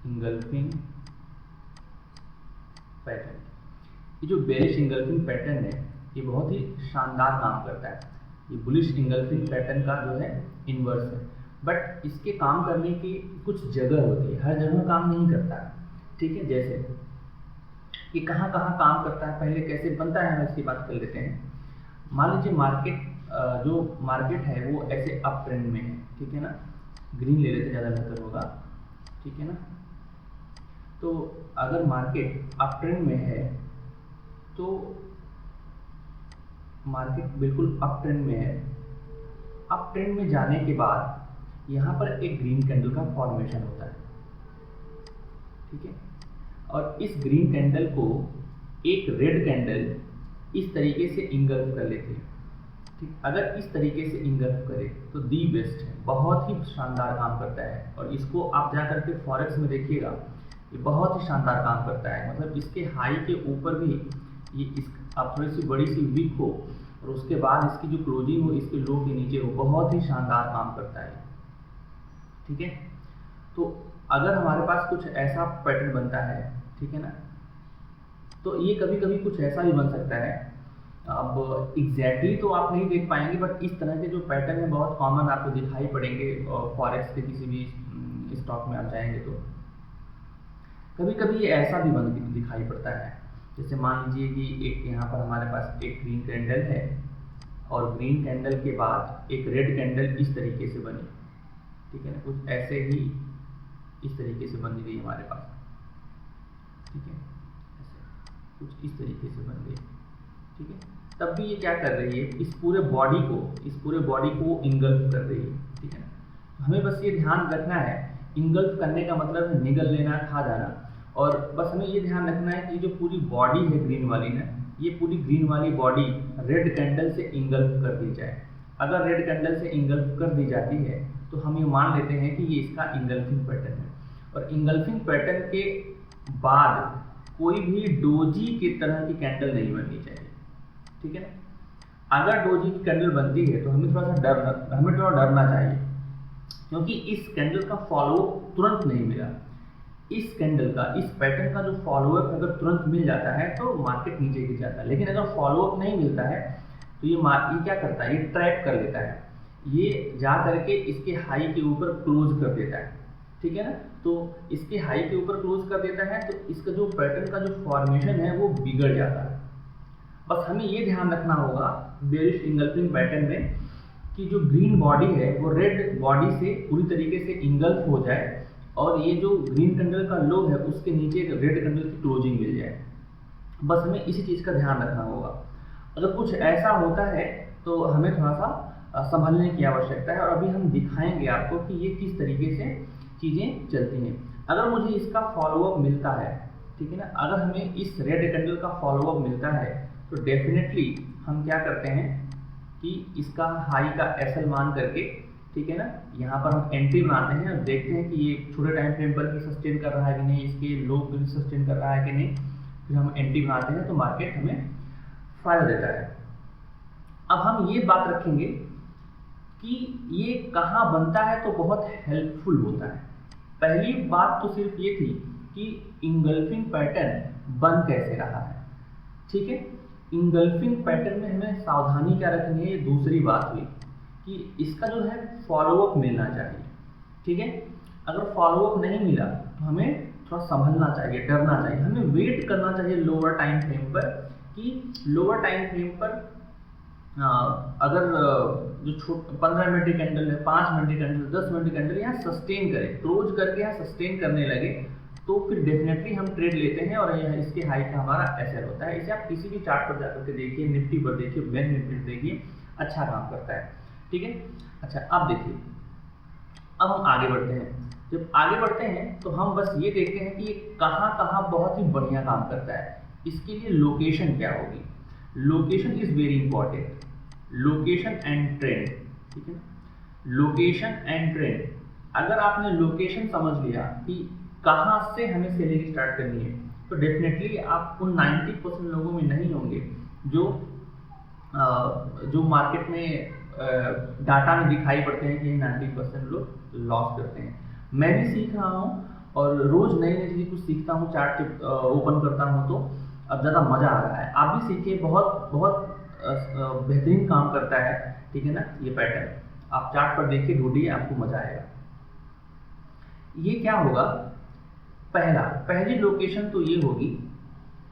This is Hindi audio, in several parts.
Engulfing pattern. ये जो बेरिश इंगल्फिंग पैटर्न है ये बहुत ही शानदार काम करता है। ये बुलिश इंगल्फिंग पैटर्न का जो है इन्वर्स है, बट इसके काम करने की कुछ जगह होती है, हर जगह काम नहीं करता है। ठीक है, जैसे कि कहाँ कहाँ काम करता है, पहले कैसे बनता है, हम इसकी बात कर लेते हैं। मान लीजिए मार्केट, जो मार्केट है वो ऐसे अप ट्रेंड में है, ठीक है ना, ग्रीन ले लेते ज़्यादा बेहतर होगा, ठीक है ना। तो अगर मार्केट अप ट्रेंड में है तो मार्केट बिल्कुल अप ट्रेंड में है। अप ट्रेंड में जाने के बाद यहाँ पर एक ग्रीन कैंडल का फॉर्मेशन होता है, ठीक है, और इस ग्रीन कैंडल को एक रेड कैंडल इस तरीके से इंगल्फ कर लेती है। ठीक, अगर इस तरीके से इंगल्फ करे तो दी बेस्ट है, बहुत ही शानदार काम करता है। और इसको आप जा करके फॉरेक्स में देखिएगा, ये बहुत ही शानदार काम करता है। मतलब इसके हाई के ऊपर भी ये आप थोड़ी सी बड़ी सी विक हो और उसके बाद इसकी जो क्लोजिंग हो इसके लो के नीचे हो, बहुत ही शानदार काम करता है। ठीक है, तो अगर हमारे पास कुछ ऐसा पैटर्न बनता है, ठीक है ना, तो ये कभी कभी कुछ ऐसा भी बन सकता है। अब एग्जैक्टली तो आप नहीं देख पाएंगे, बट इस तरह के जो पैटर्न है बहुत कॉमन आपको दिखाई पड़ेंगे फॉरेक्स के किसी भी स्टॉक में आप जाएंगे तो कभी कभी ये ऐसा भी बन दिखाई पड़ता है। जैसे मान लीजिए कि एक यहाँ पर हमारे पास एक ग्रीन कैंडल है और ग्रीन कैंडल के बाद एक रेड कैंडल इस तरीके से बनी, ठीक है ना, कुछ ऐसे ही इस तरीके से बन गई हमारे पास, ठीक है, ऐसे कुछ इस तरीके से बन गई, ठीक है। तब भी ये क्या कर रही है, इस पूरे बॉडी को इंगल्फ कर रही है, ठीक है ना। हमें बस ये ध्यान रखना है, इंगल्फ करने का मतलब है निगल लेना, खा जाना। और बस हमें ये ध्यान रखना है कि जो पूरी बॉडी है ग्रीन वाली ना, ये पूरी ग्रीन वाली बॉडी रेड कैंडल से इंगल्फ कर दी जाए। अगर रेड कैंडल से इंगल्फ कर दी जाती है तो हम ये मान लेते हैं कि ये इसका इंगल्फिंग पैटर्न है। और इंगल्फिंग पैटर्न के बाद कोई भी डोजी की तरह की कैंडल नहीं बननी चाहिए, ठीक है ना। अगर डोजी की कैंडल बनती है तो हमें थोड़ा डरना चाहिए, क्योंकि इस कैंडल का फॉलो तुरंत नहीं मिला। इस कैंडल का, इस पैटर्न का जो फॉलोअप अगर तुरंत मिल जाता है तो मार्केट नीचे गिर जाता है, लेकिन अगर फॉलोअप नहीं मिलता है तो ये क्या करता है, ये ट्रैप कर लेता है, ये जा करके इसके हाई के ऊपर क्लोज कर देता है, ठीक है ना। तो इसके हाई के ऊपर क्लोज कर देता है तो इसका जो पैटर्न का जो फॉर्मेशन है वो बिगड़ जाता है। बस हमें ये ध्यान रखना होगा बेरिश इंगल्फिंग पैटर्न में कि जो ग्रीन बॉडी है वो रेड बॉडी से पूरी तरीके से इंगल्फ हो जाए और ये जो ग्रीन कैंडल का लो है उसके नीचे रेड कैंडल की क्लोजिंग मिल जाए। बस हमें इसी चीज़ का ध्यान रखना होगा। अगर कुछ ऐसा होता है तो हमें थोड़ा सा संभलने की आवश्यकता है, और अभी हम दिखाएंगे आपको कि ये किस तरीके से चीज़ें चलती हैं। अगर मुझे इसका फॉलोअप मिलता है, ठीक है ना, अगर हमें इस रेड कैंडल का फॉलोअप मिलता है तो डेफिनेटली हम क्या करते हैं कि इसका हाई का एसएल मान करके, ठीक है ना, यहाँ पर हम एंट्री बनाते हैं और देखते हैं कि ये छोटे टाइम फ्रेम पर भी सस्टेन कर रहा है कि नहीं, इसके लो पर भी सस्टेन कर रहा है कि नहीं। फिर हम एंट्री बनाते हैं तो मार्केट हमें फायदा देता है। अब हम ये बात रखेंगे कि ये कहाँ बनता है तो बहुत हेल्पफुल होता है। पहली बात तो सिर्फ ये थी कि इंगल्फिंग पैटर्न बन कैसे रहा है, ठीक है। इंगल्फिंग पैटर्न में हमें सावधानी क्या रखनी है, ये दूसरी बात हुई कि इसका जो है फॉलोअप मिलना चाहिए, ठीक है। अगर फॉलोअप नहीं मिला तो हमें थोड़ा संभलना चाहिए, डरना चाहिए, हमें वेट करना चाहिए लोअर टाइम फ्रेम पर कि लोअर टाइम फ्रेम पर अगर जो 15 मिनट की कैंडल है, 5 मिनट की कैंडल, 10 मिनट की कैंडल यहाँ सस्टेन करे, क्लोज करके यहाँ सस्टेन करने लगे तो फिर डेफिनेटली हम ट्रेड लेते हैं और इसके हाई का हमारा एसएल होता है। इसे आप किसी भी चार्ट पर जाकर के देखिए, निफ्टी पर देखिए, बैंक निफ्टी देखिए, अच्छा काम करता है, ठीक है। अच्छा, अब देखिए, अब हम आगे बढ़ते हैं। जब आगे बढ़ते हैं तो हम बस ये देखते हैं कि ये कहाँ कहाँ बहुत ही बढ़िया काम करता है। इसके लिए लोकेशन क्या होगी, location is very important, location and trend, ठीक है। लोकेशन एंड ट्रेंड, अगर आपने लोकेशन समझ लिया कि कहाँ से हमें सेलिंग स्टार्ट करनी है तो डेफिनेटली आप उन 90% लोगों में नहीं होंगे जो मार्केट में डाटा में दिखाई पड़ते हैं कि 90% लोग लॉस करते हैं। मैं भी सीख रहा हूँ और रोज़ नई नई चीज़ें कुछ सीखता हूँ, चार्ट ओपन करता हूँ, तो अब ज़्यादा मज़ा आ रहा है। आप भी सीखिए, बहुत बहुत बेहतरीन काम करता है, ठीक है ना। ये पैटर्न आप चार्ट पर देखिए, ढूंढिए, आपको मज़ा आएगा। ये क्या होगा, पहली लोकेशन तो ये होगी,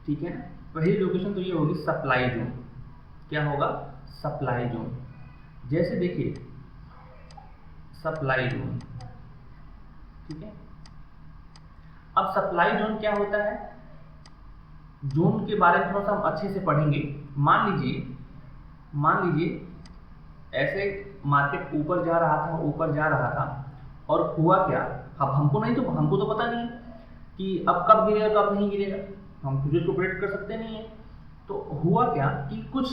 ठीक है ना। पहली लोकेशन तो ये होगी सप्लाई जोन। क्या होगा, सप्लाई जोन। जैसे देखिए सप्लाई जोन, ठीक है। अब सप्लाई जोन क्या होता है, जोन के बारे में थोड़ा सा हम अच्छे से पढ़ेंगे। मान लीजिए ऐसे मार्केट ऊपर जा रहा था और हुआ क्या, अब हमको तो पता नहीं कि अब कब गिरेगा कब नहीं गिरेगा, हम फ्यूचर को प्रेडिक्ट कर सकते नहीं है। तो हुआ क्या कि कुछ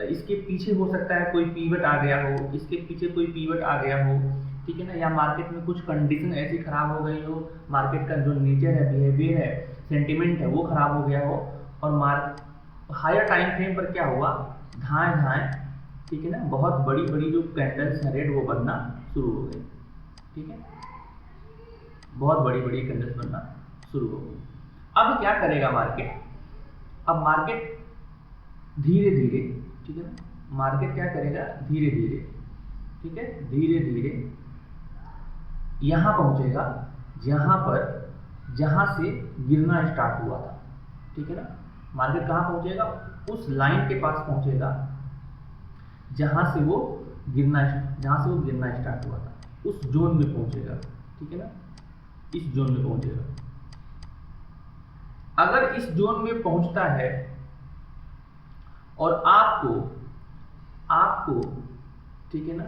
इसके पीछे हो सकता है कोई पीवट आ गया हो, इसके पीछे कोई पीवट आ गया हो, ठीक है ना, या मार्केट में कुछ कंडीशन ऐसी खराब हो गई हो, मार्केट का जो नेचर है, बिहेवियर है, सेंटिमेंट है, वो खराब हो गया हो, और हायर टाइम फ्रेम पर क्या हुआ, धाएं, ठीक है ना, बहुत बड़ी बड़ी जो कैंडल्स हैं रेड, वो बनना शुरू हो गई, ठीक है, बहुत बड़ी बड़ी कैंडल्स बनना शुरू हो गई। अब क्या करेगा मार्केट, अब मार्केट धीरे धीरे, ठीक है ना, मार्केट क्या करेगा, धीरे धीरे, ठीक है, धीरे धीरे यहाँ पहुँचेगा जहाँ से गिरना स्टार्ट हुआ था, ठीक है ना। मार्केट कहाँ पहुँचेगा, उस लाइन के पास पहुँचेगा जहाँ से वो गिरना स्टार्ट हुआ था, उस जोन में पहुँचेगा, ठीक है ना, इस जोन में पहुँचेगा। अगर इस जोन में पहुँचता है और आपको ठीक है ना,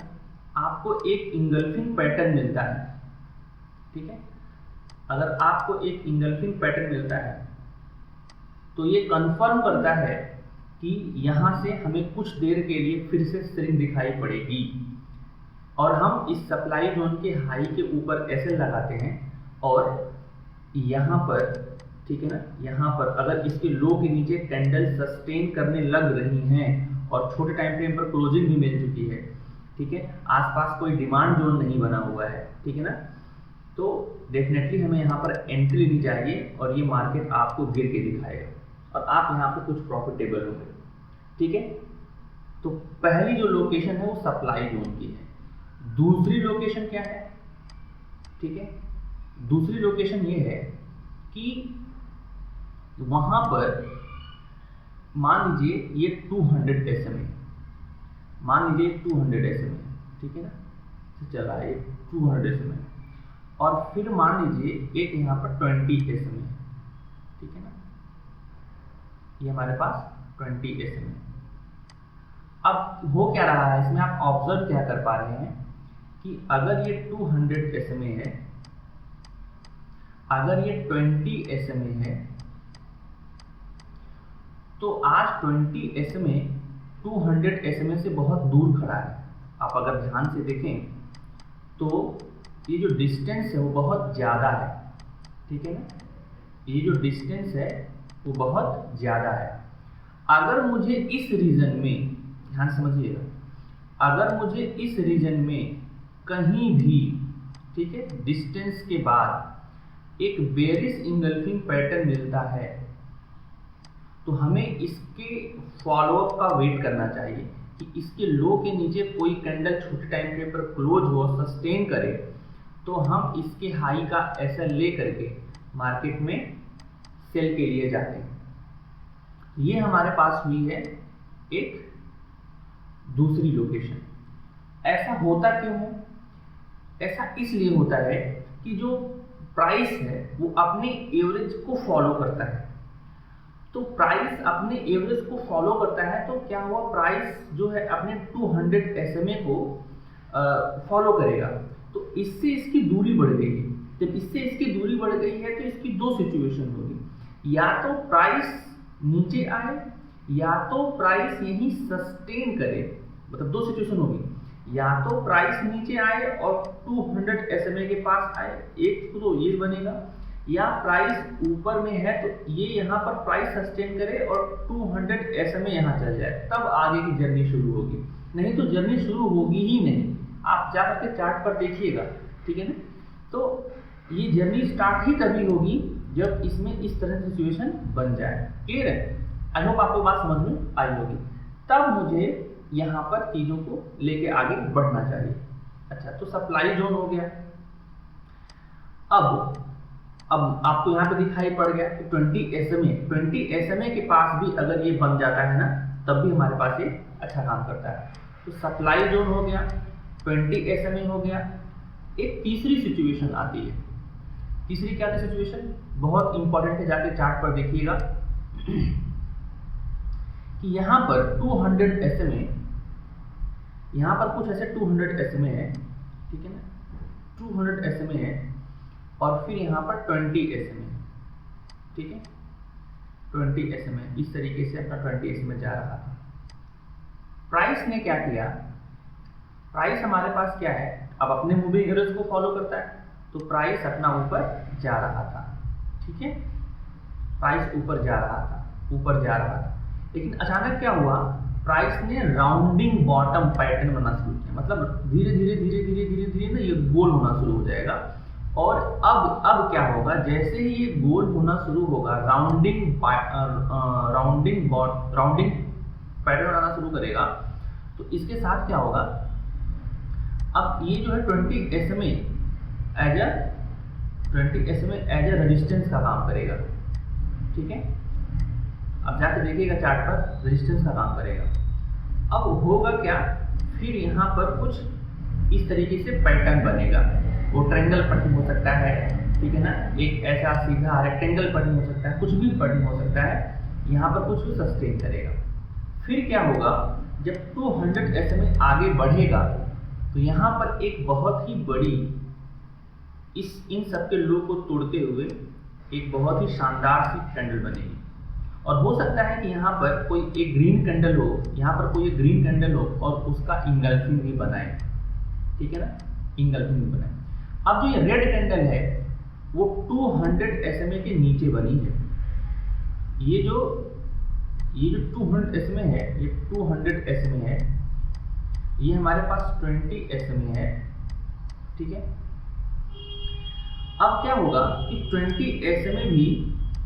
आपको एक इंगल्फिंग पैटर्न मिलता है, ठीक है, अगर आपको एक इंगल्फिंग पैटर्न मिलता है तो ये कंफर्म करता है कि यहाँ से हमें कुछ देर के लिए फिर से सेलिंग दिखाई पड़ेगी, और हम इस सप्लाई जोन के हाई के ऊपर ऐसे लगाते हैं, और यहाँ पर, ठीक है ना, यहाँ पर अगर इसके लो के नीचे कैंडल सस्टेन करने लग रही हैं और छोटे टाइम फ्रेम पर क्लोजिंग भी मिल चुकी है, ठीक है, आसपास कोई डिमांड जोन नहीं बना हुआ है, ठीक है ना, तो डेफिनेटली हमें यहाँ पर एंट्री लेनी चाहिए और ये मार्केट आपको गिर के दिखाएगा और आप यहाँ पे कुछ प्रॉफिटेबल होंगे, ठीक है। तो पहली जो लोकेशन है वो सप्लाई जोन की है। दूसरी लोकेशन क्या है, ठीक है, दूसरी लोकेशन ये है कि वहां पर मान लीजिए ये 200 SMA, मान लीजिए 200 SMA, ठीक है ना, तो चला ये 200 SMA, और फिर मान लीजिए एक यहाँ पर 20 SMA, ठीक है ना, ये हमारे पास 20 SMA। अब हो क्या रहा है इसमें, आप ऑब्जर्व क्या कर पा रहे हैं कि अगर ये 200 SMA है, अगर ये 20 SMA है, तो आज 20 SMA 200 SMA से बहुत दूर खड़ा है। आप अगर ध्यान से देखें तो ये जो डिस्टेंस है वो बहुत ज़्यादा है, ठीक है ना, ये जो डिस्टेंस है वो बहुत ज़्यादा है। अगर मुझे इस रीजन में, ध्यान समझिएगा, अगर मुझे इस रीजन में कहीं भी, ठीक है, डिस्टेंस के बाद एक बेरिश इंगल्फिंग पैटर्न मिलता है, तो हमें इसके फॉलोअप का वेट करना चाहिए कि इसके लो के नीचे कोई कैंडल छोटे टाइम फ्रेम पर क्लोज हो, सस्टेन करे, तो हम इसके हाई का एसएल ले करके मार्केट में सेल के लिए जाते हैं। ये हमारे पास हुई है एक दूसरी लोकेशन। ऐसा होता क्यों है, ऐसा इसलिए होता है कि जो प्राइस है वो अपने एवरेज को फॉलो करता है। तो प्राइस अपने एवरेज को फॉलो करता है, तो क्या हुआ, प्राइस जो है अपने 200 SMA को फॉलो करेगा, तो इससे इसकी दूरी बढ़ गई है। जब इससे इसकी दूरी बढ़ गई है तो इसकी दो सिचुएशन होगी, या तो प्राइस नीचे आए या तो प्राइस यहीं सस्टेन करे, मतलब दो सिचुएशन होगी, या तो प्राइस नीचे आए और 200 SMA के पास आए, एक तो ये बनेगा, या प्राइस ऊपर में है तो ये यहाँ पर प्राइस सस्टेन करे और 200 SMA यहाँ चल जाए, तब आगे की जर्नी शुरू होगी, नहीं तो जर्नी शुरू होगी ही नहीं। आप जाकर के चार्ट पर देखिएगा, ठीक है ना। तो ये जर्नी स्टार्ट ही तभी होगी जब इसमें इस तरह की सिचुएशन बन जाए। क्लियर है? आई होप आपको बात समझ में आई होगी। तब मुझे यहाँ पर चीज़ों को लेके आगे बढ़ना चाहिए। अच्छा, तो सप्लाई जोन हो गया। अब आपको यहाँ पे दिखाई पड़ गया कि 20 SMA के पास भी अगर ये बन जाता है ना, तब भी हमारे पास ये अच्छा काम करता है। तो सप्लाई जोन हो गया, 20 SMA हो गया। एक तीसरी सिचुएशन आती है। तीसरी क्या थी सिचुएशन? बहुत इंपॉर्टेंट है, जाके चार्ट पर देखिएगा कि यहाँ पर 200 SMA, यहाँ पर कुछ ऐसे 200 SMA है, ठीक है ना, 200 SMA है, और फिर यहाँ पर 20 SMA, ठीक है, 20 SMA इस तरीके से अपना 20 SMA जा रहा था। प्राइस ने क्या किया? प्राइस हमारे पास क्या है, अब अपने मूविंग एवरेज को फॉलो करता है, तो प्राइस अपना ऊपर जा रहा था, ठीक है, प्राइस ऊपर जा रहा था, लेकिन अचानक क्या हुआ, प्राइस ने राउंडिंग बॉटम पैटर्न बनना शुरू किया। मतलब धीरे धीरे ना ये गोल होना शुरू हो जाएगा। और अब क्या होगा, जैसे ही ये गोल होना शुरू होगा, राउंडिंग पैटर्न बनाना शुरू करेगा, तो इसके साथ क्या होगा, अब ये जो है 20 SMA एज अ रेजिस्टेंस का काम करेगा, ठीक है। अब जाकर देखिएगा चार्ट पर, रेजिस्टेंस का काम करेगा। अब होगा क्या, फिर यहाँ पर कुछ इस तरीके से पैटर्न बनेगा। वो ट्रायंगल पैटर्न हो सकता है, ठीक है ना, एक ऐसा सीधा रेक्टेंगल पैटर्न हो सकता है, कुछ भी पैटर्न हो सकता है। यहाँ पर कुछ सस्टेन करेगा। फिर क्या होगा, जब 200 SMA आगे बढ़ेगा, तो यहाँ पर एक बहुत ही बड़ी इन सबके लो को तोड़ते हुए एक बहुत ही शानदार सी कैंडल बनेगी। और हो सकता है कि यहाँ पर कोई एक ग्रीन कैंडल हो, यहाँ पर कोई एक ग्रीन कैंडल हो और उसका इंगल्फिंग भी बनाए, ठीक है ना, इंगल्फिंग भी बनाए। अब जो ये रेड कैंडल है वो 200 SMA के नीचे बनी है। ये जो 200 SMA है, ये 200 SMA है, ये हमारे पास 20 SMA है, ठीक है। अब क्या होगा कि 20 SMA भी,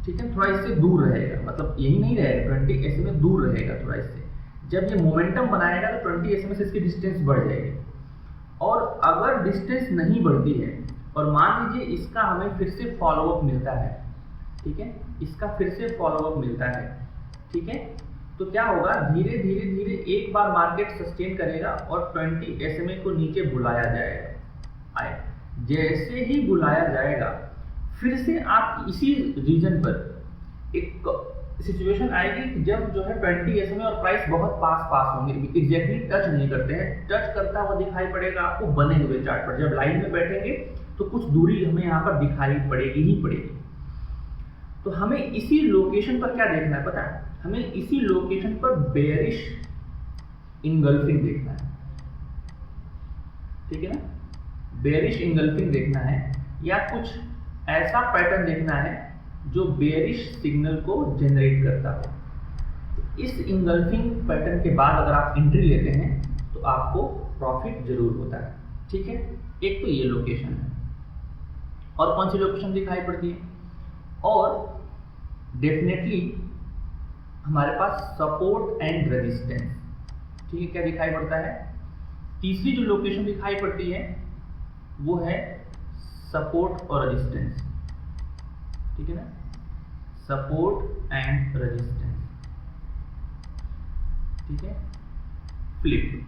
ठीक है, थोड़ा इससे दूर रहेगा, मतलब यही नहीं रहेगा, 20 SMA दूर रहेगा थोड़ा इससे। जब ये मोमेंटम बनाएगा तो 20 SMA से इसकी डिस्टेंस बढ़ जाएगी। और अगर डिस्टेंस नहीं बढ़ती है और मान लीजिए इसका हमें फिर से फॉलोअप मिलता है, ठीक है, इसका फिर से फॉलोअप मिलता है, ठीक है, तो क्या होगा, धीरे धीरे एक बार मार्केट सस्टेन करेगा और 20 SMA को नीचे बुलाया जाएगा। जैसे ही बुलाया जाएगा, फिर से आप इसी रीजन पर एक सिचुएशन आएगी कि जब जो है 20 SMA और प्राइस बहुत पास होंगे, एग्जैक्टली टच नहीं करते हैं, टच करता हुआ दिखाई पड़ेगा आपको बने हुए चार्ट पर। जब लाइन में बैठेंगे तो कुछ दूरी हमें यहाँ पर दिखाई पड़ेगी ही पड़ेगी। तो हमें इसी लोकेशन पर क्या देखना है पता है, हमें इसी लोकेशन पर बेयरिश इंगल्फिंग देखना है, ठीक है ना, बेयरिश इंगल्फिंग देखना है, या कुछ ऐसा पैटर्न देखना है जो बेयरिश सिग्नल को जनरेट करता हो। तो इस इंगल्फिंग पैटर्न के बाद अगर आप एंट्री लेते हैं तो आपको प्रॉफिट जरूर होता है, ठीक है। एक तो ये लोकेशन है, और कौन सी लोकेशन दिखाई पड़ती है, और डेफिनेटली हमारे पास सपोर्ट एंड रेजिस्टेंस, ठीक है, क्या दिखाई पड़ता है। तीसरी जो लोकेशन दिखाई पड़ती है वो है सपोर्ट और रेजिस्टेंस, ठीक है ना, सपोर्ट एंड रेजिस्टेंस, ठीक है। फ्लिप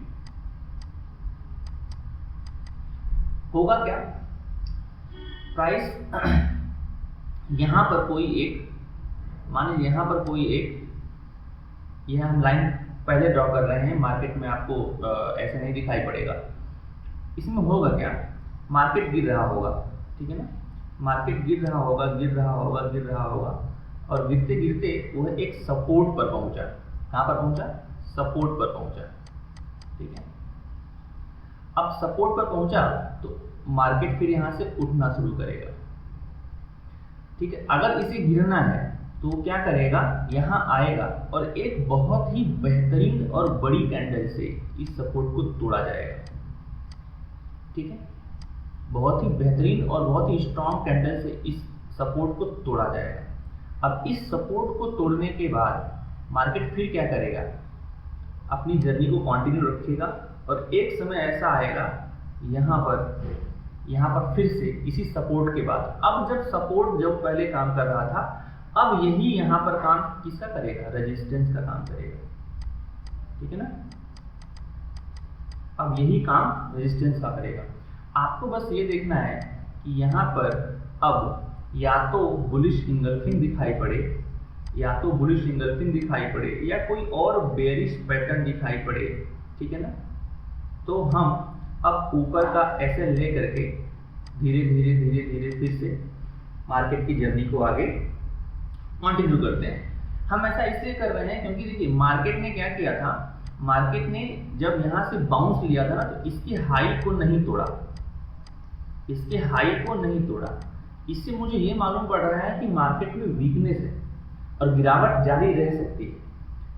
होगा क्या, प्राइस यहां पर कोई एक, मान लीजिए यहां पर कोई एक, यह हम लाइन पहले ड्रॉ कर रहे हैं, मार्केट में आपको ऐसे नहीं दिखाई पड़ेगा। इसमें होगा क्या, मार्केट गिर रहा होगा, ठीक है ना, मार्केट गिर रहा होगा, और गिरते गिरते वह एक सपोर्ट पर पहुंचा। कहां पर पहुंचा, सपोर्ट पर पहुंचा, ठीक है। अब सपोर्ट पर पहुंचा तो मार्केट फिर यहां से उठना शुरू करेगा, ठीक है। अगर इसे गिरना है तो क्या करेगा, यहां आएगा और एक बहुत ही बेहतरीन और बड़ी कैंडल से इस सपोर्ट को तोड़ा जाएगा, ठीक है। बहुत ही बेहतरीन और बहुत ही स्ट्रॉन्ग कैंडल से इस सपोर्ट को तोड़ा जाएगा। अब इस सपोर्ट को तोड़ने के बाद मार्केट फिर क्या करेगा, अपनी जर्नी को कंटिन्यू रखेगा और एक समय ऐसा आएगा यहाँ पर फिर से इसी सपोर्ट के बाद, अब जब सपोर्ट जब पहले काम कर रहा था, अब यही यहाँ पर काम किसका करेगा, रेजिस्टेंस का काम करेगा, ठीक है ना। अब यही काम रेजिस्टेंस का करेगा। आपको बस ये देखना है कि यहाँ पर अब या तो बुलिश इंगल्फिंग दिखाई पड़े, या तो बुलिश इंगल्फिंग दिखाई पड़े, या कोई और बेरिश पैटर्न दिखाई पड़े, ठीक है ना। तो हम अब ऊपर का ऐसे ले करके धीरे धीरे धीरे धीरे फिर से मार्केट की जर्नी को आगे कंटिन्यू करते हैं। हम ऐसा इसलिए कर रहे हैं क्योंकि देखिए मार्केट ने क्या किया था, मार्केट ने जब यहाँ से बाउंस लिया था ना, तो इसकी हाई को नहीं तोड़ा, इसके हाई को नहीं तोड़ा। इससे मुझे ये मालूम पड़ रहा है कि मार्केट में वीकनेस है और गिरावट जारी रह सकती है,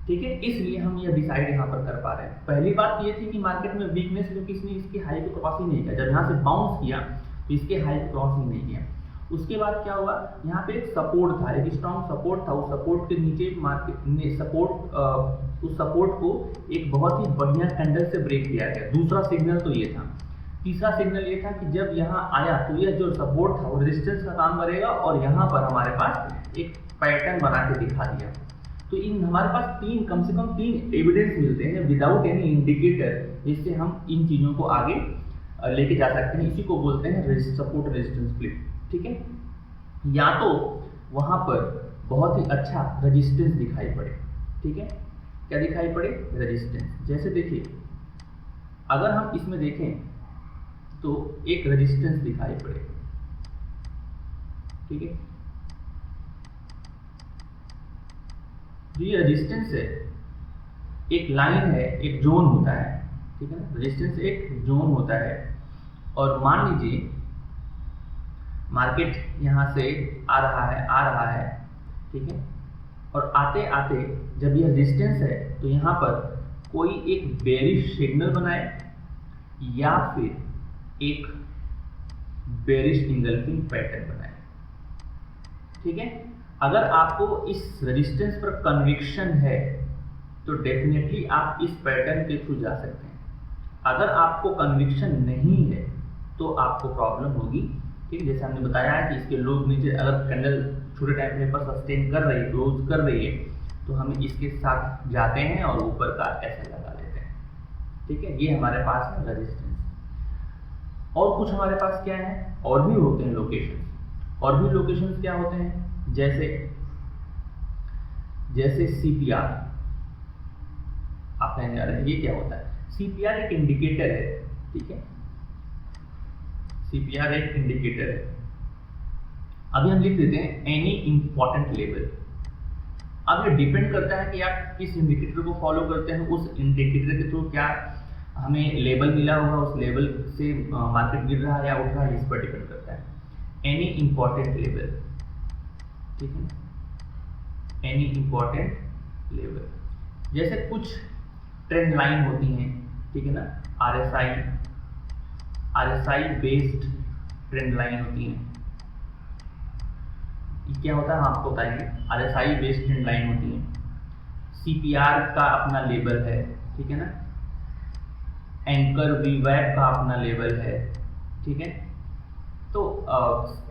ठीक है। इसलिए हम यह डिसाइड यहाँ पर कर पा रहे हैं। पहली बात ये थी कि मार्केट में वीकनेस क्योंकि इसने इसकी हाई को क्रॉस ही नहीं किया, जब यहाँ से बाउंस किया तो इसके हाई को क्रॉस ही नहीं किया। उसके बाद क्या हुआ, यहाँ पे एक सपोर्ट था, एक स्ट्रॉन्ग सपोर्ट था, उस सपोर्ट के नीचे मार्केट ने उस सपोर्ट को एक बहुत ही बढ़िया कैंडल से ब्रेक किया गया। दूसरा सिग्नल तो ये था। तीसरा सिग्नल ये था कि जब यहाँ आया तो यह जो सपोर्ट था वो रेजिस्टेंस का काम करेगा और यहाँ पर हमारे पास एक पैटर्न बना के दिखा दिया। तो इन हमारे पास कम से कम तीन एविडेंस मिलते हैं विदाउट एनी इंडिकेटर, जिससे हम इन चीज़ों को आगे लेके जा सकते हैं। इसी को बोलते हैं सपोर्ट रेजिस्टेंस फ्लिप, ठीक है। या तो वहाँ पर बहुत ही अच्छा रेजिस्टेंस दिखाई पड़े, ठीक है। क्या दिखाई पड़े, रेजिस्टेंस। जैसे देखिए अगर हम इसमें देखें तो एक रेजिस्टेंस दिखाई पड़े, ठीक है। जो ये रेजिस्टेंस है एक लाइन है, एक जोन होता है, ठीक है ना। रेजिस्टेंस एक जोन होता है और मान लीजिए मार्केट यहाँ से आ रहा है, ठीक है। और आते आते जब यह रेजिस्टेंस है तो यहाँ पर कोई एक बेरिश सिग्नल बनाए या फिर एक बेरिश इंगल्फिंग पैटर्न बनाए, ठीक है। अगर आपको इस रेजिस्टेंस पर कन्विक्शन है तो डेफिनेटली आप इस पैटर्न के थ्रू जा सकते हैं। अगर आपको कन्विक्शन नहीं है तो आपको प्रॉब्लम होगी, ठीक है। जैसे हमने बताया है कि इसके लोग नीचे अगर कैंडल छोटे टाइम फ्रेम पर सस्टेन कर रही है, क्लोज कर रही है, तो हम इसके साथ जाते हैं और ऊपर का ऐसा लगा लेते हैं, ठीक है। ये हमारे पास है रेजिस्टेंस। और कुछ हमारे पास क्या है, और भी होते हैं लोकेशन। और भी लोकेशन क्या होते हैं, जैसे सीपीआर। आप कहने जा रहे हैं ये क्या होता है। सीपीआर एक इंडिकेटर है, ठीक है। सीपीआर एक इंडिकेटर है। अभी हम लिख देते हैं एनी इंपॉर्टेंट लेवल। अब ये डिपेंड करता है कि आप किस इंडिकेटर को फॉलो करते हैं। उस इंडिकेटर के थ्रू क्या हमें लेवल मिला होगा, उस लेवल से मार्केट गिर रहा है या उठ रहा है, इस पर डिपेंड करता है। एनी इंपॉर्टेंट लेवल, ठीक है। एनी इंपॉर्टेंट लेवल, जैसे कुछ ट्रेंड लाइन होती हैं, ठीक है ना। आरएसआई बेस्ड ट्रेंड लाइन होती हैं। ये क्या होता है हम आपको बताएंगे। आरएसआई बेस्ड ट्रेंड लाइन होती है। सीपीआर का अपना लेवल है, ठीक है ना। एंकर वीवैप का अपना लेवल है, ठीक है। तो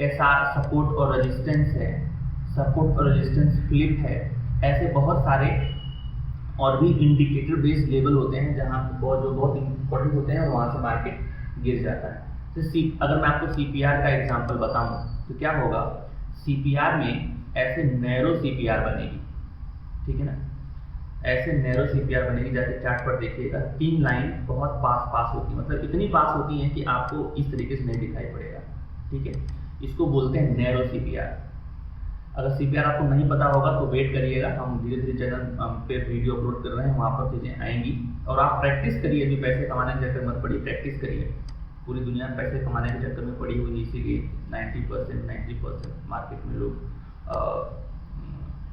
एसआर सपोर्ट और रेजिस्टेंस है, सपोर्ट और रेजिस्टेंस फ्लिप है। ऐसे बहुत सारे और भी इंडिकेटर बेस्ड लेवल होते हैं जहां जो बहुत इंपॉर्टेंट होते हैं और वहां से मार्केट गिर जाता है। तो अगर मैं आपको सीपीआर का एग्जांपल बताऊं तो क्या होगा, सीपीआर में ऐसे नैरो सीपीआर बनेगी, ठीक है ना। ऐसे नैरो सीपीआर बनेगी, जाके चार्ट पर देखिएगा, तीन लाइन बहुत पास होती है, मतलब इतनी पास होती है कि आपको इस तरीके से नहीं दिखाई पड़ेगा, ठीक है। इसको बोलते हैं नैरो सीपीआर। अगर सीपीआर आपको नहीं पता होगा तो वेट करिएगा, हम धीरे धीरे चैनल पे वीडियो अपलोड कर रहे हैं, वहाँ पर चीज़ें आएंगी। और आप प्रैक्टिस करिए, अभी पैसे कमाने के चक्कर मत पड़िए, प्रैक्टिस करिए। पूरी दुनिया में पैसे कमाने के चक्कर में पड़ी हुई, इसीलिए 90% मार्केट में लोग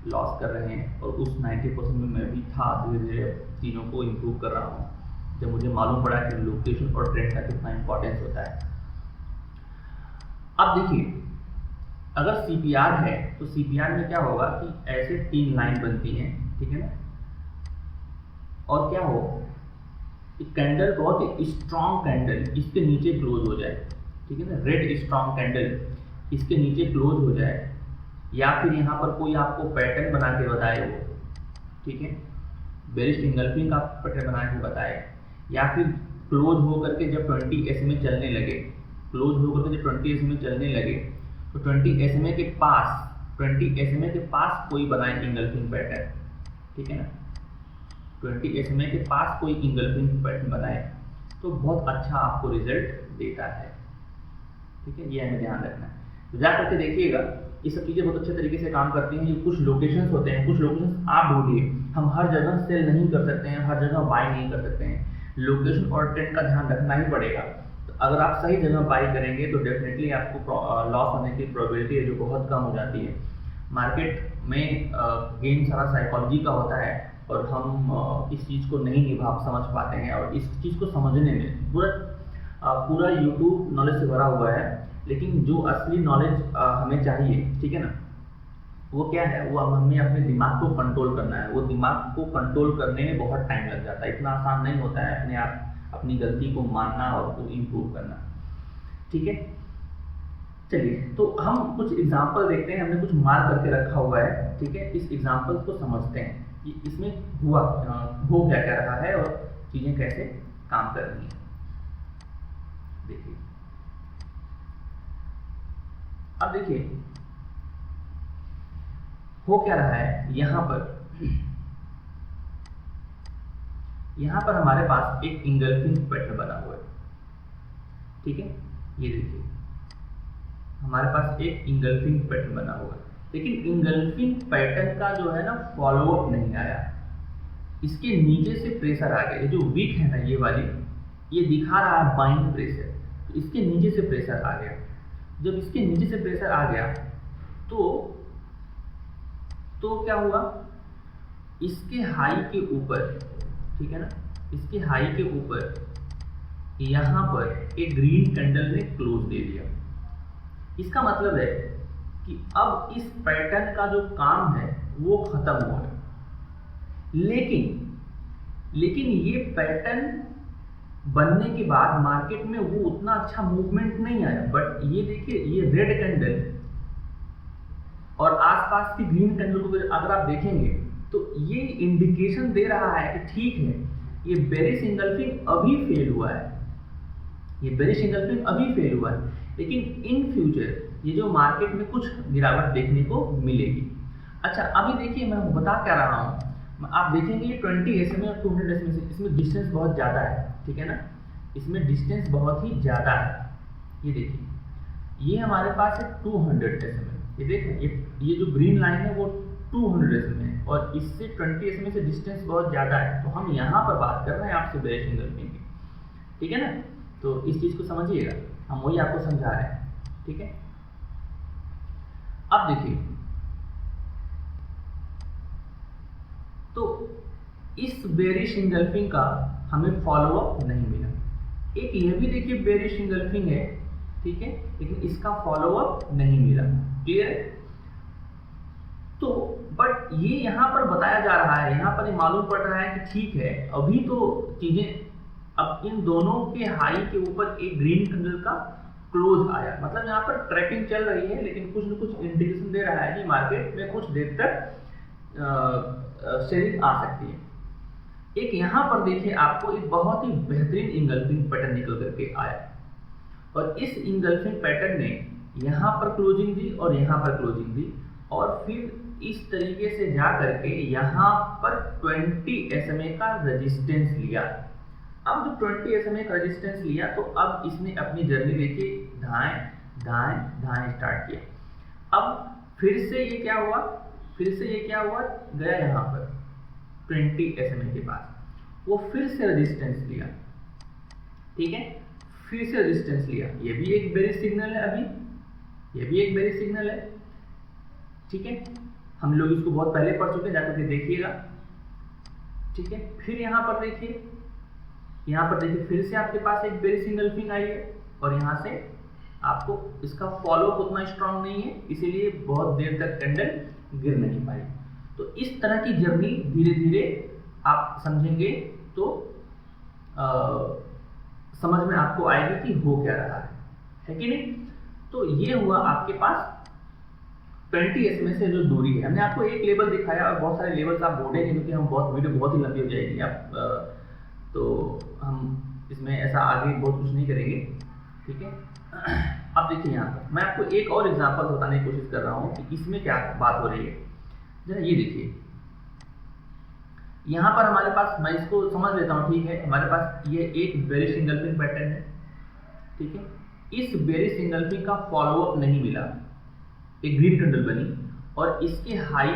लॉस कर रहे हैं। और उस 90% में मैं भी था। धीरे धीरे चीज़ों को इम्प्रूव कर रहा हूँ जब मुझे मालूम पड़ा कि लोकेशन और ट्रेंड का कितना इंपॉर्टेंस होता है। अब देखिए, अगर CPR है तो CPR में क्या होगा कि ऐसे 3 लाइन बनती हैं, ठीक है ना, और क्या हो, एक कैंडल बहुत ही स्ट्रॉन्ग कैंडल इसके नीचे क्लोज हो जाए, ठीक है ना, रेड स्ट्रॉन्ग कैंडल इसके नीचे क्लोज हो जाए, या फिर यहाँ पर कोई आपको पैटर्न बना के बताए वो, ठीक है, बेरिश इंगल्फिंग का पैटर्न बना के बताए, या फिर क्लोज होकर के जब 20 SMA चलने लगे, क्लोज होकर के जब 20 SMA चलने लगे तो 20 SMA के पास कोई बनाए इंगल्फिंग पैटर्न, ठीक है ना, 20 SMA के पास कोई इंगल्फिंग पैटर्न बनाए तो बहुत अच्छा आपको रिजल्ट देता है, ठीक है, ये हमें ध्यान रखना है। तो जा करके देखिएगा, ये सब चीज़ें बहुत अच्छे तरीके से काम करती हैं। ये कुछ लोकेशंस होते हैं, कुछ लोकेशंस आप ढूंढिए, हम हर जगह सेल नहीं कर सकते हैं, हर जगह बाय नहीं कर सकते हैं, लोकेशन और ट्रेंड का ध्यान रखना ही पड़ेगा। तो अगर आप सही जगह बाय करेंगे तो डेफिनेटली आपको लॉस होने की प्रोबेबिलिटी है जो बहुत कम हो जाती है। मार्केट में गेम सारा साइकोलॉजी का होता है और हम इस चीज़ को नहीं समझ पाते हैं, और इस चीज़ को समझने में पूरा यूट्यूब नॉलेज से भरा हुआ है, लेकिन जो असली नॉलेज हमें चाहिए, ठीक है ना, वो क्या है, वो हमें अपने दिमाग को कंट्रोल करना है। वो दिमाग को कंट्रोल करने में बहुत टाइम लग जाता है, इतना आसान नहीं होता है अपने आप अपनी गलती को मानना और उसको इम्प्रूव करना, ठीक है। चलिए, तो हम कुछ एग्जाम्पल देखते हैं, हमने कुछ मार्क करके रखा हुआ है, ठीक है, इस एग्जाम्पल को समझते हैं कि इसमें हो क्या क्या रहा है और चीज़ें कैसे काम कर रही हैं। देखिए, अब देखिए हो क्या रहा है, यहाँ पर हमारे पास एक इंगल्फिंग पैटर्न बना हुआ है, ठीक है, ये देखिए हमारे पास एक इंगल्फिंग पैटर्न बना हुआ है, लेकिन इंगल्फिंग पैटर्न का जो है ना फॉलोअप नहीं आया, इसके नीचे से प्रेशर आ गया, ये जो वीक है ना ये वाली, ये दिखा रहा है बाइंग प्रेशर, तो इसके नीचे से प्रेशर आ गया। जब इसके नीचे से प्रेशर आ गया तो क्या हुआ, इसके हाई के ऊपर, ठीक है ना, इसके हाई के ऊपर यहाँ पर एक ग्रीन कैंडल ने क्लोज दे दिया। इसका मतलब है कि अब इस पैटर्न का जो काम है वो खत्म हो गया, लेकिन ये पैटर्न बनने के बाद मार्केट में वो उतना अच्छा मूवमेंट नहीं आया। बट ये देखिए, ये रेड कैंडल और आसपास की ग्रीन कैंडल को अगर आप देखेंगे तो ये इंडिकेशन दे रहा है कि ठीक है, ये बेरिश इंगल्फिंग अभी फेल हुआ है, लेकिन इन फ्यूचर ये जो मार्केट में कुछ गिरावट देखने को मिलेगी। अच्छा, अभी देखिए मैं बता क्या रहा हूँ, आप देखेंगे ये 20 SMA और 200 SMA से इसमें डिस्टेंस बहुत ज़्यादा है, ठीक है ना, इसमें डिस्टेंस बहुत ही ज़्यादा है। ये देखिए, ये हमारे पास है 200 SMA, ये देखें, ये जो ग्रीन लाइन है वो 200 SMA है और इससे 20 SMA से डिस्टेंस बहुत ज़्यादा है। तो हम यहाँ पर बात कर रहे हैं आपसे बेरिश इंगल्फिंग की, ठीक है ना, तो इस चीज़ को समझिएगा, हम वही आपको समझा रहे हैं, ठीक है। अब देखिए, तो इस बेरिश इंगल्फिंग का हमें फॉलोअप नहीं मिला। एक ये भी देखिए बेरिश इंगल्फिंग है, ठीक है, लेकिन इसका फॉलोअप नहीं मिला, क्लियर है। तो बट ये यहाँ पर बताया जा रहा है, यहाँ पर ये मालूम पड़ रहा है कि ठीक है, अभी तो चीजें, अब इन दोनों के हाई के ऊपर एक ग्रीन कैंडल का क्लोज आया, मतलब यहाँ पर ट्रैकिंग चल रही है, लेकिन कुछ न कुछ इंडिकेशन दे रहा है कि मार्केट में कुछ देर तक सेलिंग आ सकती है। एक यहाँ पर देखिए, आपको एक बहुत ही बेहतरीन इंगल्फिंग पैटर्न निकल करके आया, और इस इंगल्फिंग पैटर्न ने यहाँ पर क्लोजिंग दी और यहाँ पर क्लोजिंग दी, और फिर इस तरीके से जा करके यहाँ पर 20 SMA का रेजिस्टेंस लिया। अब जब 20 SMA का रेजिस्टेंस लिया तो अब इसने अपनी जर्नी देखिए दाएं स्टार्ट किया। अब फिर से ये क्या हुआ, गया यहाँ पर 20 SMA के पास, वो फिर से रेजिस्टेंस लिया, ठीक है, फिर से रेजिस्टेंस लिया, ये भी एक बेरिश सिग्नल है, अभी ये भी एक बेरिश सिग्नल है, ठीक है, हम लोग इसको बहुत पहले पढ़ चुके हैं, जाकर के देखिएगा, ठीक है। फिर यहाँ पर देखिए फिर से आपके पास एक बेरिश इंगल्फिंग आई है और यहाँ से आपको इसका फॉलोअप उतना स्ट्रांग नहीं है, इसीलिए बहुत देर तक कैंडल गिर नहीं पाई। तो इस तरह की जर्नी धीरे धीरे आप समझेंगे तो समझ में आपको आएगी कि हो क्या रहा है कि नहीं। तो ये हुआ आपके पास 20 SMA से जो दूरी है। हमने आपको एक लेवल दिखाया और बहुत सारे लेवल्स आप बोलेंगे क्योंकि हम वीडियो बहुत ही लंबी हो जाएगी तो हम इसमें ऐसा आगे बहुत कुछ नहीं करेंगे, ठीक है। अब देखिए यहाँ पर मैं आपको एक और एग्जांपल बताने की कोशिश कर रहा हूँ कि इसमें क्या बात हो रही है। जरा ये देखिए, यहाँ पर हमारे पास, मैं इसको समझ लेता हूँ, ठीक है। हमारे पास ये एक बेरिश इंगल्फिंग पैटर्न है, ठीक है। इस बेरिश इंगल्फिंग का फॉलोअप नहीं मिला, एक ग्रीन कैंडल बनी और इसके हाई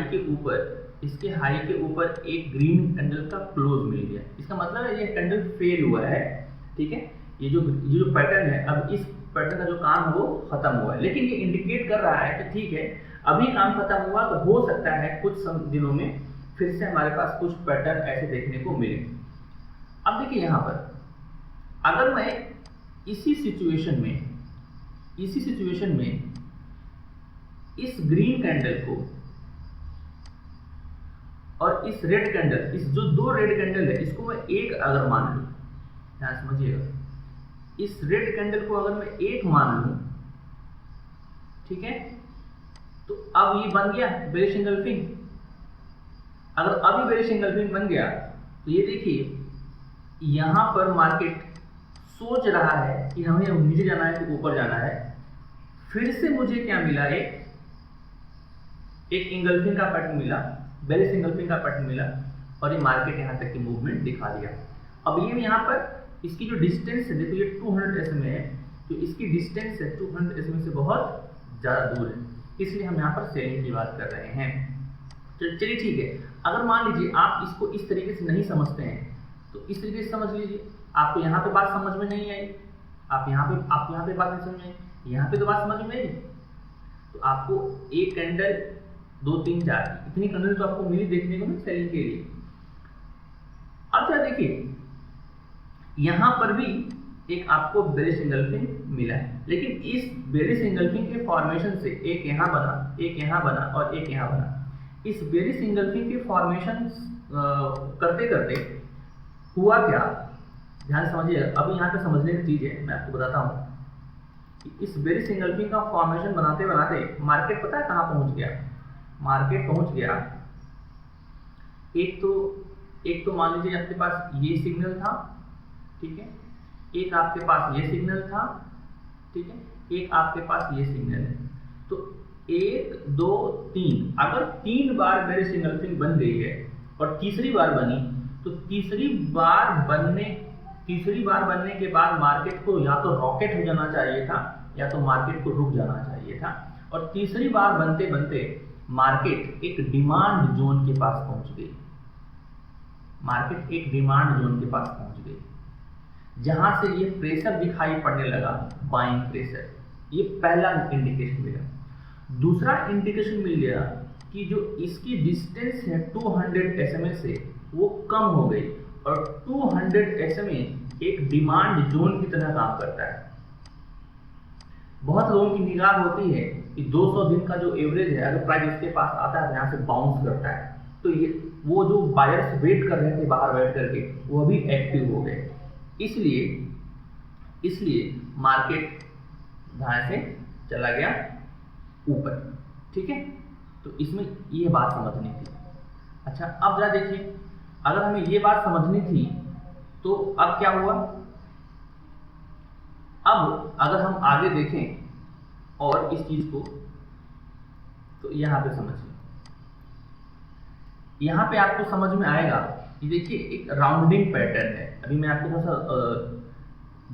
के ऊपर एक ग्रीन कैंडल का क्लोज मिल गया। इसका मतलब है ये कैंडल फेल हुआ है, ठीक है। ये जो पैटर्न है, अब इस पैटर्न का जो काम है वो खत्म हुआ है, लेकिन ये इंडिकेट कर रहा है कि ठीक है अभी काम खत्म हुआ, तो हो सकता है कुछ दिनों में फिर से हमारे पास कुछ पैटर्न ऐसे देखने को मिले। अब देखिए यहाँ पर अगर मैं इसी सिचुएशन में इस ग्रीन कैंडल को और इस रेड कैंडल, इस जो दो रेड कैंडल है इसको मैं एक अगर मान लूं, ध्यान समझिएगा, इस रेड कैंडल को अगर मैं एक मान लूं, ठीक है, तो अब ये बन गया बेरिश इंगल्फिंग। अगर अभी बेरिश इंगल्फिंग बन गया तो ये देखिए यहां पर मार्केट सोच रहा है कि हमें नीचे जाना है कि ऊपर जाना है। फिर से मुझे क्या मिला, एक इंगल्फिंग का पैटर्न मिला, बेरिश इंगल्फिंग का पैटर्न मिला और ये मार्केट यहां तक की मूवमेंट दिखा दिया। अब ये यहां पर इसकी जो डिस्टेंस है, देखो ये 200 SMA है, तो इसकी डिस्टेंस है 200 SMA से बहुत ज़्यादा दूर है, इसलिए हम यहाँ पर सेलिंग की बात कर रहे हैं। तो चलिए ठीक है, अगर मान लीजिए आप इसको इस तरीके से नहीं समझते हैं तो इस तरीके से समझ लीजिए। आपको यहाँ पे बात समझ में नहीं आई, आप यहाँ पे बात नहीं समझ में आई, यहाँ पे तो बात समझ में आई, तो आपको एक कैंडल 2 3 4 इतनी कैंडल तो आपको मिली देखने को ना सेलिंग के लिए। अब क्या देखिए यहाँ पर भी एक आपको बेरिश इंगल्फिंग मिला है, लेकिन इस बेरिश इंगल्फिंग के फॉर्मेशन से एक यहाँ बना, एक यहाँ बना और एक यहाँ बना। इस बेरिश इंगल्फिंग के फॉर्मेशन करते करते हुआ क्या, ध्यान समझिए। अभी यहाँ पे समझने की चीज है, मैं आपको बताता हूँ कि इस बेरिश इंगल्फिंग का फॉर्मेशन बनाते बनाते मार्केट पता है कहाँ पहुँच गया। मार्केट पहुँच गया, एक तो मान लीजिए आपके पास ये सिग्नल था, ठीक है, एक आपके पास ये सिग्नल था, ठीक है, एक आपके पास ये सिग्नल है। तो 1 2 3, अगर 3 बार बेरिश इंगल्फिंग बन गई है और तीसरी बार बनी, तो तीसरी बार बनने के बाद मार्केट को या तो रॉकेट हो जाना चाहिए था या तो मार्केट को रुक जाना चाहिए था। और तीसरी बार बनते बनते मार्केट एक डिमांड जोन के पास पहुंच गई, जहां से ये प्रेशर दिखाई पड़ने लगा, बाइंग प्रेशर। ये पहला इंडिकेशन मिला। दूसरा इंडिकेशन मिल गया कि जो इसकी डिस्टेंस है 200 SMA से वो कम हो गई और 200 SMA एक डिमांड जोन की तरह काम करता है। बहुत लोगों की निगाह होती है कि 200 दिन का जो एवरेज है, अगर प्राइस उसके पास आता है यहाँ से बाउंस करता है, तो ये वो जो बायर्स वेट कर रहे थे बाहर बैठ करके वो भी एक्टिव हो गए। इसलिए मार्केट यहाँ से चला गया ऊपर, ठीक है। तो इसमें ये बात समझनी थी। अच्छा, अब जरा देखिए, अगर हमें ये बात समझनी थी तो अब क्या हुआ। अब अगर हम आगे देखें और इस चीज को, तो यहाँ पे समझिए, यहाँ पे आपको समझ में आएगा। ये देखिए एक राउंडिंग पैटर्न है। अभी मैं आपको थोड़ा सा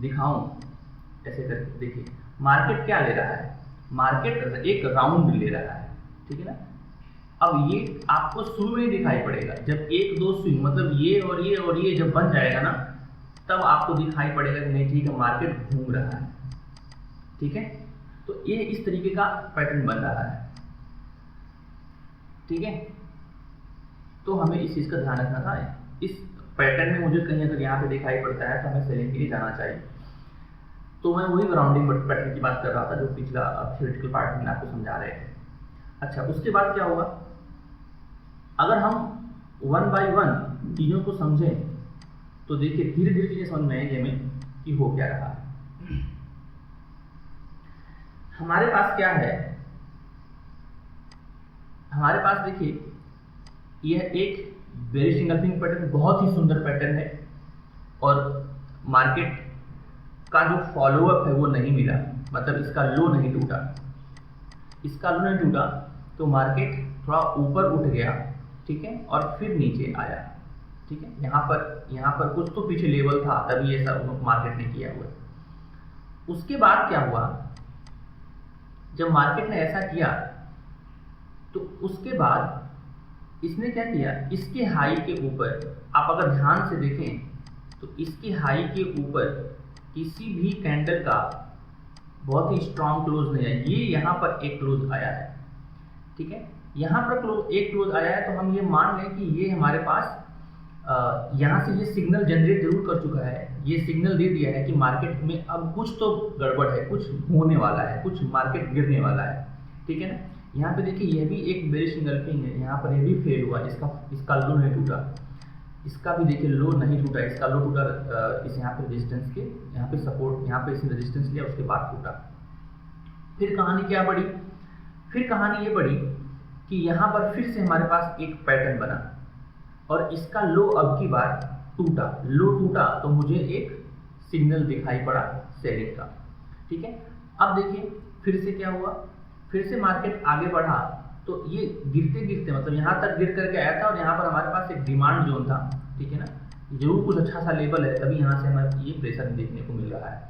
दिखाऊं ऐसे करके, देखिए मार्केट क्या ले रहा है, मार्केट एक राउंड ले रहा है, ठीक है ना। अब ये आपको शुरू में दिखाई पड़ेगा, जब 1 2 स्विंग मतलब ये और ये जब बन जाएगा ना, तब आपको दिखाई पड़ेगा कि नहीं ठीक है मार्केट घूम रहा है, ठीक है। तो ये इस तरीके का पैटर्न बन रहा है, ठीक है। तो हमें इस चीज का ध्यान रखना था। इस पैटर्न में मुझे कहीं अगर यहाँ पे दिखाई पड़ता है तो हमें सेलिंग के लिए जाना चाहिए। तो मैं वही राउंडिंग पैटर्न की बात कर रहा था जो पिछला थ्योरेटिकल पार्ट में आपको समझा रहे थे। अच्छा, उसके बाद क्या होगा, अगर हम वन बाय वन चीज़ों को समझें तो देखिए धीरे धीरे चीज़ें समझ में आएंगे हमें कि हो क्या रहा है। हमारे पास क्या है, हमारे पास देखिए यह एक बेरिश इंगल्फिंग पैटर्न बहुत ही सुंदर पैटर्न है और मार्केट का जो फॉलोअप है वो नहीं मिला, मतलब इसका लो नहीं टूटा, इसका लो नहीं टूटा तो मार्केट थोड़ा ऊपर उठ गया, ठीक है, और फिर नीचे आया, ठीक है। यहाँ पर कुछ तो पीछे लेवल था तभी ये सब मार्केट ने किया हुआ। उसके बाद क्या हुआ, जब मार्केट ने ऐसा किया तो उसके बाद इसने क्या किया, इसके हाई के ऊपर आप अगर ध्यान से देखें तो इसके हाई के ऊपर किसी भी कैंडल का बहुत ही स्ट्रॉन्ग क्लोज नहीं है। ये यहाँ पर एक क्लोज आया है, ठीक है, यहाँ पर एक क्लोज आया है तो हम ये मान लें कि ये हमारे पास यहाँ से ये सिग्नल जनरेट जरूर कर चुका है, ये सिग्नल दे दिया है कि मार्केट में अब कुछ तो गड़बड़ है, कुछ होने वाला है, कुछ मार्केट गिरने वाला है, ठीक है ना। यहाँ पे देखिए यह भी एक बेरिश इंगल्फिंग है, यहाँ पर यह भी फेल हुआ, इसका लो नहीं टूटा, इसका भी देखिए लो नहीं टूटा, इसका लो टूटा इस यहाँ पे रेजिस्टेंस के, यहाँ पे सपोर्ट, यहाँ पे इसने रेजिस्टेंस लिया उसके बाद टूटा। फिर कहानी क्या बढ़ी, फिर कहानी ये बढ़ी कि यहाँ पर फिर से हमारे पास एक पैटर्न बना और इसका लो अब की बार टूटा, लो टूटा तो मुझे एक सिग्नल दिखाई पड़ा सेलिंग का, ठीक है। अब देखिए फिर से क्या हुआ, फिर से मार्केट आगे बढ़ा तो ये गिरते गिरते मतलब यहाँ तक गिर करके आया था और यहाँ पर हमारे पास एक डिमांड जोन था, ठीक है ना, जरूर कुछ अच्छा सा लेवल है तभी यहाँ से हमें ये प्रेशर देखने को मिल रहा है।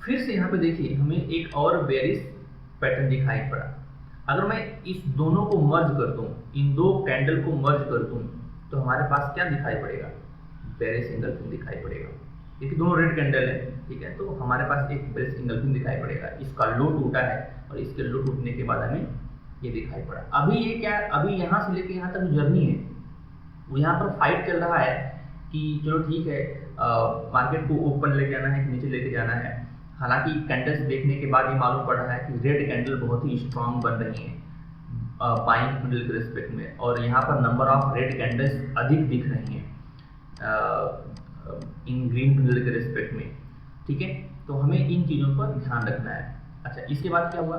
फिर से यहाँ पे देखिए हमें एक और बेरिश पैटर्न दिखाई पड़ा। अगर मैं इस दोनों को मर्ज कर दूं, इन दो कैंडल को मर्ज कर दूं तो हमारे पास क्या दिखाई पड़ेगा, बेरिश इंगल्फिंग दिखाई पड़ेगा। देखिए दोनों रेड कैंडल है, ठीक है, तो हमारे पास एक बेरिश इंगल्फिंग दिखाई पड़ेगा, इसका लो टूटा है और इसके लो टूटने के बाद हमें ये दिखाई पड़ा। अभी ये क्या, अभी यहाँ से लेके यहाँ तक जर्नी है वो यहाँ पर फाइट चल रहा है कि चलो ठीक है मार्केट को ऊपर लेके जाना है कि नीचे लेके जाना है। हालांकि कैंडल्स देखने के बाद ये मालूम पड़ रहा है कि रेड कैंडल बहुत ही स्ट्रांग बन रही है बाइंग कैंडल के रिस्पेक्ट में, और यहाँ पर नंबर ऑफ रेड कैंडल्स अधिक दिख रही हैं इन ग्रीन कैंडल के रिस्पेक्ट में, ठीक है। तो हमें इन चीज़ों पर ध्यान रखना है। अच्छा, इसके बाद क्या हुआ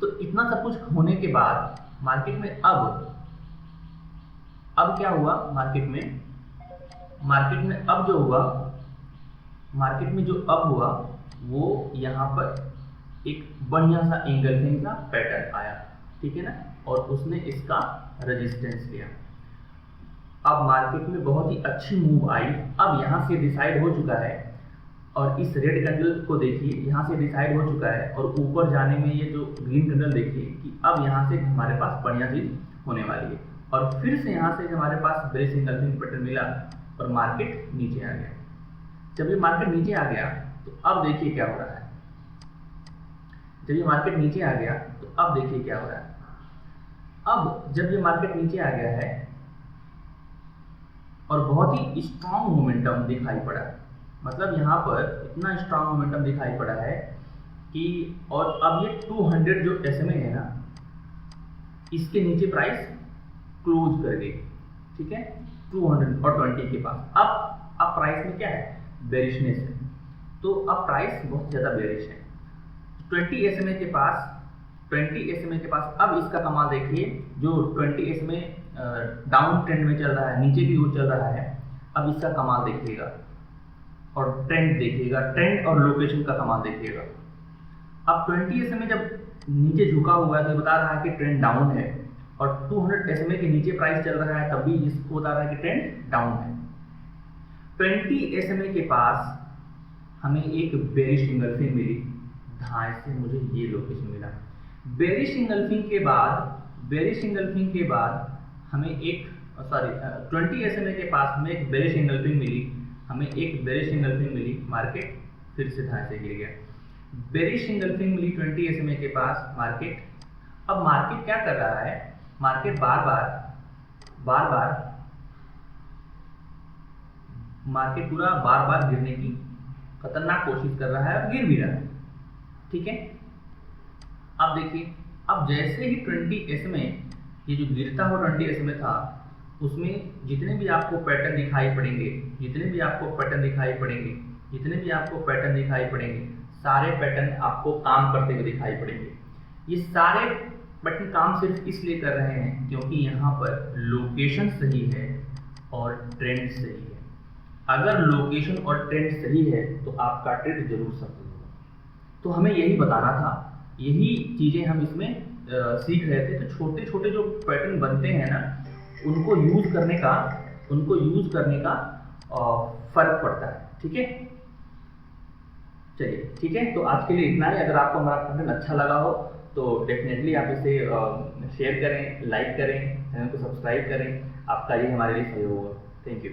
तो इतना सब कुछ होने के बाद मार्केट में अब क्या हुआ, मार्केट में अब जो हुआ, मार्केट में जो अब हुआ वो यहाँ पर एक बढ़िया सा एंगल्फिंग का पैटर्न आया, ठीक है ना, और उसने इसका रेजिस्टेंस लिया। अब मार्केट में बहुत ही अच्छी मूव आई। अब यहाँ से डिसाइड हो चुका है और इस रेड कैंडल को देखिए, यहाँ से डिसाइड हो चुका है और ऊपर जाने में ये जो ग्रीन कैंडल देखिए कि अब यहाँ से हमारे पास बढ़िया चीज होने वाली है। और फिर से यहाँ से हमारे पास बेरिश इंगल्फिंग पैटर्न मिला और मार्केट नीचे आ गया। जब ये मार्केट नीचे आ गया तो अब देखिए क्या हो रहा है, जब ये मार्केट नीचे आ गया तो अब देखिए क्या हो रहा है। अब जब ये मार्केट नीचे आ गया है और बहुत ही स्ट्रांग मोमेंटम दिखाई पड़ा, मतलब यहाँ पर इतना स्ट्रांग मोमेंटम दिखाई पड़ा है कि, और अब ये 200 जो SMA है ना, इसके नीचे प्राइस क्लोज कर गई, ठीक है, 220 के पास। अब प्राइस में क्या है, बेरिशनेस है, तो अब प्राइस बहुत ज़्यादा बेरिश है। 20 SMA के पास अब इसका कमाल देखिए, जो 20 SMA डाउन ट्रेंड में चल रहा है, नीचे की ओर चल रहा है, अब इसका कमाल देखिएगा और ट्रेंड देखिएगा, ट्रेंड और लोकेशन का कमाल देखिएगा। अब 20 SMA जब नीचे झुका हुआ है तो बता रहा है कि ट्रेंड डाउन है, और 200 SMA के नीचे प्राइस चल रहा है तब भी इसको बता रहा है कि ट्रेंड डाउन है। 20 SMA के पास हमें एक बेरिश इंगल्फिंग मिली, ढाई से मुझे ये लोकेशन मिला। बेरिश इंगल्फिंग के बाद हमें एक 20 SMA के पास हमें एक बेरिश इंगल्फिंग मिली, मार्केट फिर से ढाई से गिर गया। बेरिश इंगल्फिंग मिली 20 SMA के पास मार्केट। अब मार्केट क्या कर रहा है, मार्केट बार बार मार्केट पूरा बार बार गिरने की खतरनाक कोशिश कर रहा है और गिर भी रहा है। ठीक है, अब देखिए, अब जैसे ही 20S में ये जो गिरता हुआ 20S में था, उसमें जितने भी आपको पैटर्न दिखाई पड़ेंगे, जितने भी आपको पैटर्न दिखाई पड़ेंगे, जितने भी आपको पैटर्न दिखाई पड़ेंगे, सारे पैटर्न आपको काम करते हुए दिखाई पड़ेंगे। ये सारे पैटर्न काम सिर्फ इसलिए कर रहे हैं क्योंकि यहाँ पर लोकेशन सही है और ट्रेंड सही है। अगर लोकेशन और ट्रेंड सही है तो आपका ट्रेड जरूर सफल होगा। तो हमें यही बताना था, यही चीज़ें हम इसमें सीख रहे थे। तो छोटे छोटे जो पैटर्न बनते हैं ना, उनको यूज़ करने का फर्क पड़ता है। ठीक है, चलिए ठीक है, तो आज के लिए इतना ही। अगर आपको हमारा कंटेंट अच्छा लगा हो तो डेफिनेटली आप इसे शेयर करें, लाइक करें, चैनल को सब्सक्राइब करें। आपका ये हमारे लिए सहयोग होगा। Thank you.